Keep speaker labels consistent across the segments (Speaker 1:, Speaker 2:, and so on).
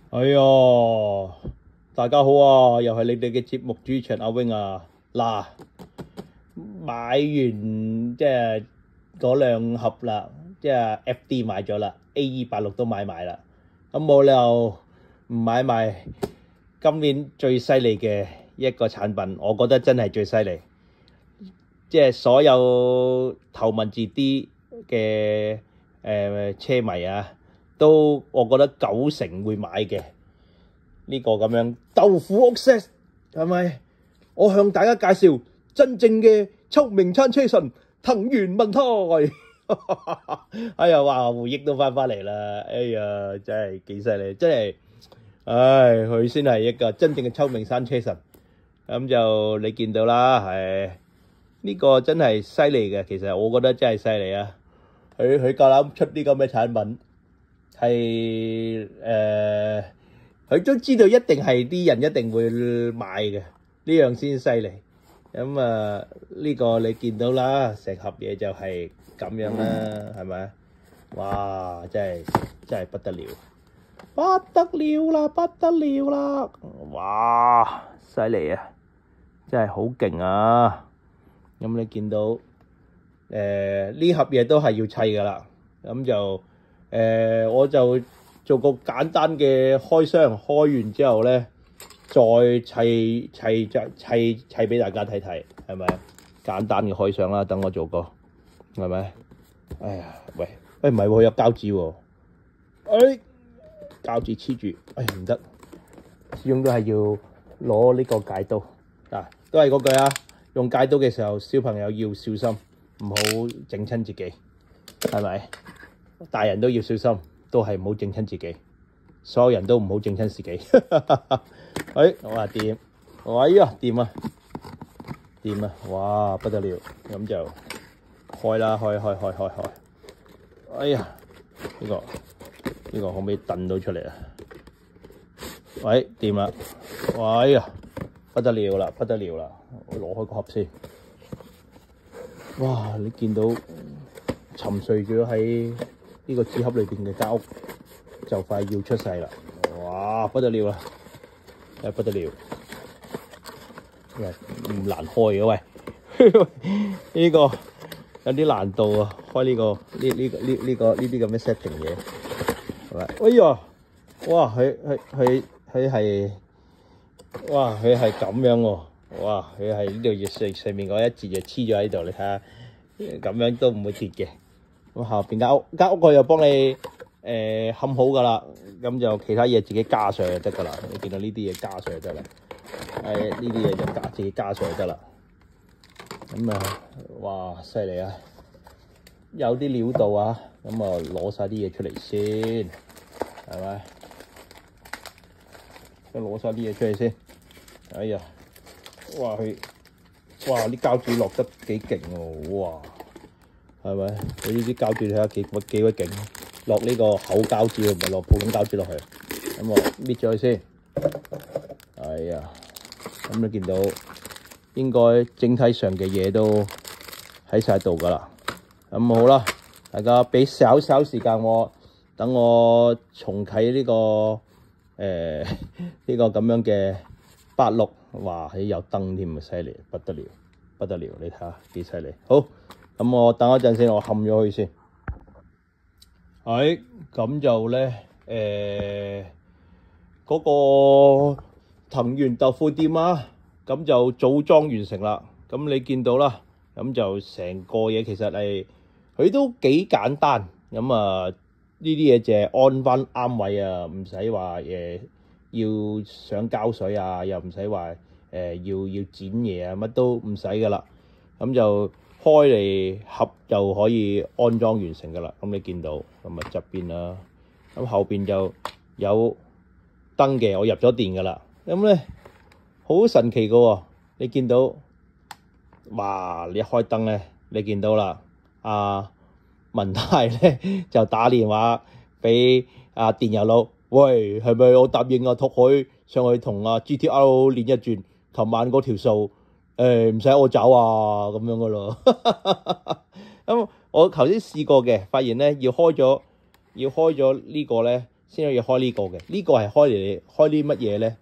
Speaker 1: 哎呀，大家好啊，又係你哋嘅節目主持人阿 wing 啊。嗱，買完即係嗰兩盒啦，即係 FD 買咗啦，AE86都買埋啦。咁冇理由唔買埋今年最犀利嘅一個產品，我覺得真係最犀利。即係所有頭文字 D 嘅車迷啊，都我覺得90%會買嘅呢個咁樣豆腐屋 set 係咪？我向大家介紹真正嘅秋名餐車神藤原文太。哎呀，哇！回憶都翻嚟啦，哎呀，真係幾犀利，真係，唉，佢先係一個真正嘅秋名山車神。咁就你見到啦，係呢個真係犀利嘅。其實我覺得真係犀利啊！佢夠膽出啲咁嘅產品，係佢都知道一定係啲人一定會買嘅，呢樣先犀利。咁啊，呢個你見到啦，成盒嘢就係咁樣啦，係咪？哇！真係不得了，不得了啦，不得了啦！哇！犀利啊，真係好勁啊！咁你見到呢盒嘢都係要砌噶啦，咁就我就做個簡單嘅開箱，開完之後咧再砌俾大家睇睇，係咪？簡單嘅開箱啦，等我做個，係咪？哎呀，喂，唔係喎，有膠紙喎，膠紙黐住，唔得，始終都係要攞呢個戒刀嗱，都係嗰句啊，用戒刀嘅時候，小朋友要小心，唔好整親自己，係咪？大人都要小心，都係唔好整親自己，所有人都唔好整親自己。我話掂，哎呀，掂啊，掂啊，哇，不得了，咁就開啦，開，哎呀，呢個可唔可以掟到出嚟啊？喂，掂啦，哎呀，不得了啦，我攞開個盒先。哇！你見到沉睡咗喺呢個紙盒裏邊嘅間屋，就快要出世啦！哇，不得了啦，不得了，唔難開嘅喂，呢個有啲難度啊，開呢啲咁嘅 setting 嘢，係咪？哎呀，哇！佢係，哇！佢係咁樣喎。哇！佢係呢度上面嗰一節就黐咗喺度，你睇下，咁樣都唔會跌嘅。咁下邊間屋我又幫你冚好噶啦，咁就其他嘢自己加上就得噶啦。你見到呢啲嘢加上就得啦，呢啲嘢就自己加上就得啦。咁啊，哇！犀利啊，有啲料到啊，咁啊攞晒啲嘢出嚟先，係咪？都攞晒啲嘢出嚟先。哎呀！哇！啲膠紙落得幾勁喎！哇，係咪？佢呢啲膠紙睇下幾鬼勁，落呢個厚膠紙，唔係落普通膠紙落去。咁我搣咗佢先。哎呀，咁你見到應該整體上嘅嘢都喺晒度噶啦。咁好啦，大家俾少時間我，等我重啟呢個呢個咁樣嘅86。哇！有燈添啊，犀利，不得了，你睇下幾犀利。好，咁我等一陣先，我冚咗佢先。咁就咧，嗰個藤原豆腐店啊，咁就組裝完成啦。咁你見到啦，咁就成個嘢其實係佢都幾簡單。咁啊，呢啲嘢就係安翻啱位啊，唔使話要上膠水啊，又唔使話要剪嘢啊，乜都唔使噶啦。咁就開嚟盒就可以安裝完成噶啦。咁你見到咁啊側邊啦，咁後邊就有燈嘅，我入咗電噶啦。咁咧好神奇噶喎，你見到哇！你一開燈咧，你見到啦，文泰咧就打電話俾電油佬。喂，係咪我答應託佢上去同GTR 練一轉？琴晚嗰條數唔使我找啊，咁樣噶咯。咁我頭先試過嘅，發現咧要開咗呢個咧先可以開呢個嘅。呢個係開啲乜嘢咧？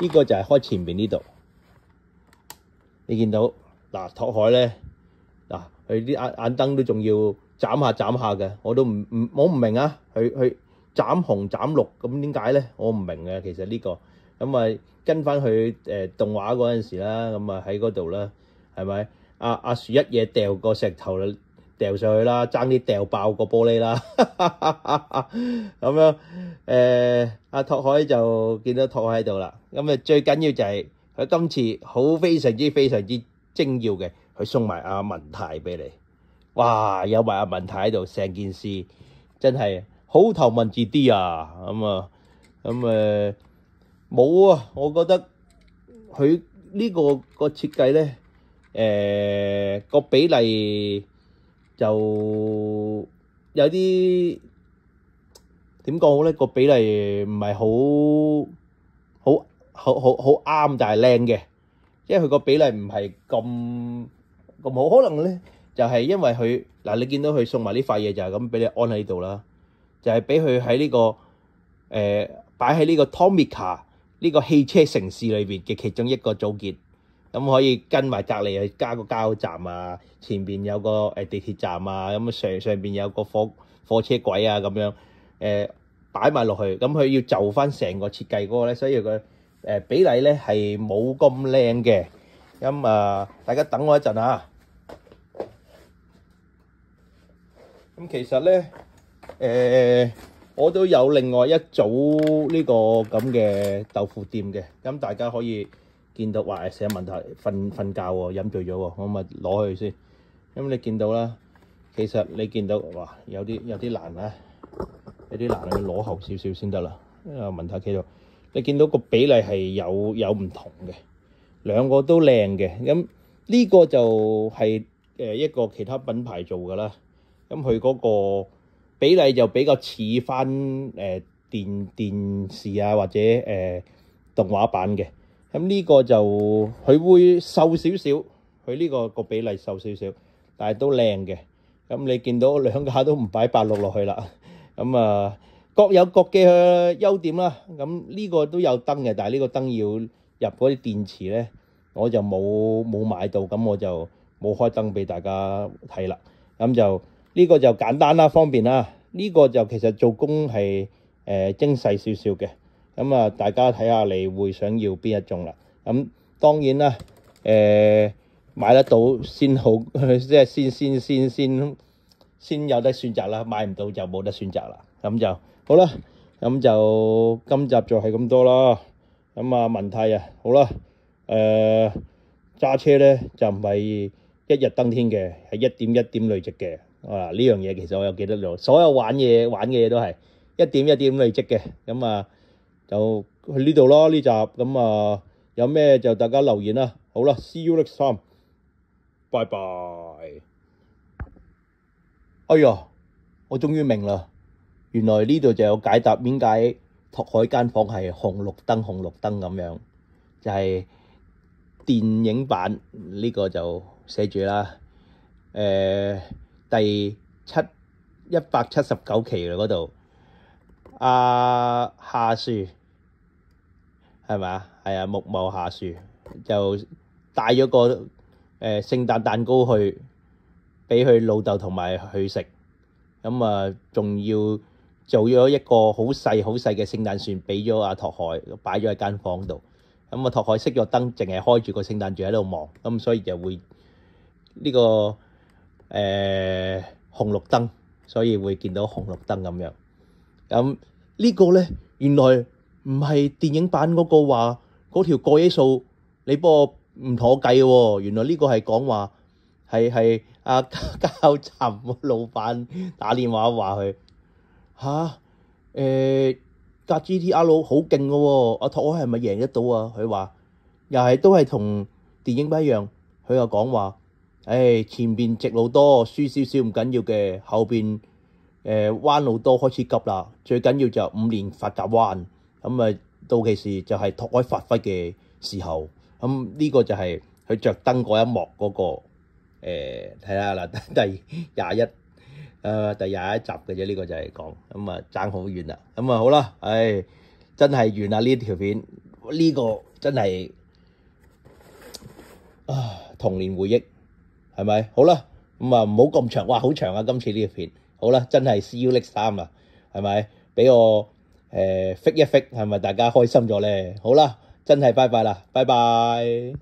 Speaker 1: 呢個就係開前邊呢度。你見到嗱，拓海咧嗱，佢啲眼燈都仲要斬下嘅，我唔明啊！佢斬紅斬綠咁點解咧？我唔明嘅，其實呢個咁啊跟翻佢動畫嗰陣時啦，咁啊喺嗰度啦，係咪？阿樹一嘢掉個石頭掉上去啦，爭啲掉爆個玻璃啦，咁樣阿拓海就見到拓海喺度啦。咁啊最緊要就係佢今次非常之精要嘅，佢送埋阿文泰俾你。哇！有埋阿文泰喺度，成件事真係好頭文字 D 啊！冇啊，我覺得佢呢個設計咧，個比例就有啲點講好咧？個比例唔係好啱，但係靚嘅，因為佢個比例唔係咁好，可能咧就係因為佢嗱，你見到佢送埋呢塊嘢就係咁俾你安喺度啦，就係俾佢喺呢個擺喺呢個 Tomica 呢個汽車城市裏邊嘅其中一個組件，咁可以跟埋隔離去加個加油站啊，前邊有個地鐵站啊，咁上邊有個火車軌啊，咁樣擺埋落去，咁佢要就翻成個設計嗰個咧，所以佢比例咧係冇咁靚嘅。咁大家等我一陣啊。咁其實咧我都有另外一組呢個咁嘅豆腐店嘅，咁大家可以見到話成日問題瞓覺喎，飲醉咗喎，我咪攞去先。咁你見到啦，其實你見到哇，有啲難啊，有啲難去攞後少少先得啦。問題企度，你見到個比例係有唔同嘅，兩個都靚嘅。咁呢個就係一個其他品牌做㗎啦。咁佢嗰個比例就比較似翻電視啊或者動畫版嘅。咁呢個就佢會瘦少少，佢呢個比例瘦少少，但係都靚嘅。咁你見到兩架都唔擺86落去啦。咁各有各嘅優點啦。咁呢個都有燈嘅，但係呢個燈要入嗰啲電池咧，我就冇買到，咁我就冇開燈俾大家睇啦。咁就呢個就簡單啦，方便啦。呢個就其實做工係精細少少嘅。咁大家睇下你會想要邊一種啦。咁當然啦，買得到先好，即係先有得選擇啦。買唔到就冇得選擇啦。咁就好啦。咁就今集就係咁多啦。咁文泰啊，好啦，揸車咧就唔係一日登天嘅，係一點一點累積嘅。呢樣嘢其實我有記得咗，所有玩嘅嘢都係一點一點累積嘅。咁就去呢度咯，呢集。咁有咩就大家留言啦。好啦 ，see you next time，拜拜。哎呀，我終於明啦，原來呢度就有解答點解拓海間房係紅綠燈咁樣，就係電影版呢個就寫住啦。第179期嗰度，夏樹係咪啊？係啊，木茂夏樹就帶咗個聖誕蛋糕去俾佢老豆同埋佢食。咁仲要做咗一個好細嘅聖誕樹俾咗阿拓海，擺咗喺間房度。咁拓海熄咗燈，淨係開住個聖誕樹喺度望，咁所以就會呢個紅綠燈，所以會見到紅綠燈咁樣。咁呢個咧，原來唔係電影版嗰個話嗰條過夜數，你幫我唔同我計喎。原來呢個係講話係加油站老闆打電話話佢架 GTR 好勁嘅喎，阿拓海係咪贏得到啊？佢話又係都係同電影版一樣，佢又講話。前邊直路多，輸少少唔緊要嘅，後邊彎路多開始急啦。最緊要就5連發夾彎，咁到期時就係拓海發揮嘅時候。咁呢個就係佢着燈嗰一幕嗰個睇下啦，第第21集嘅啫，呢個就係講咁啊，爭好遠啦。咁啊好啦，真係完啦呢條片，呢個真係童年回憶係咪？好啦，咁啊唔好咁長，哇好長啊！今次呢條片好啦，真係 see you next time啦，係咪？俾我fix 一 fix，係咪大家開心咗咧？好啦，真係拜拜啦，拜拜。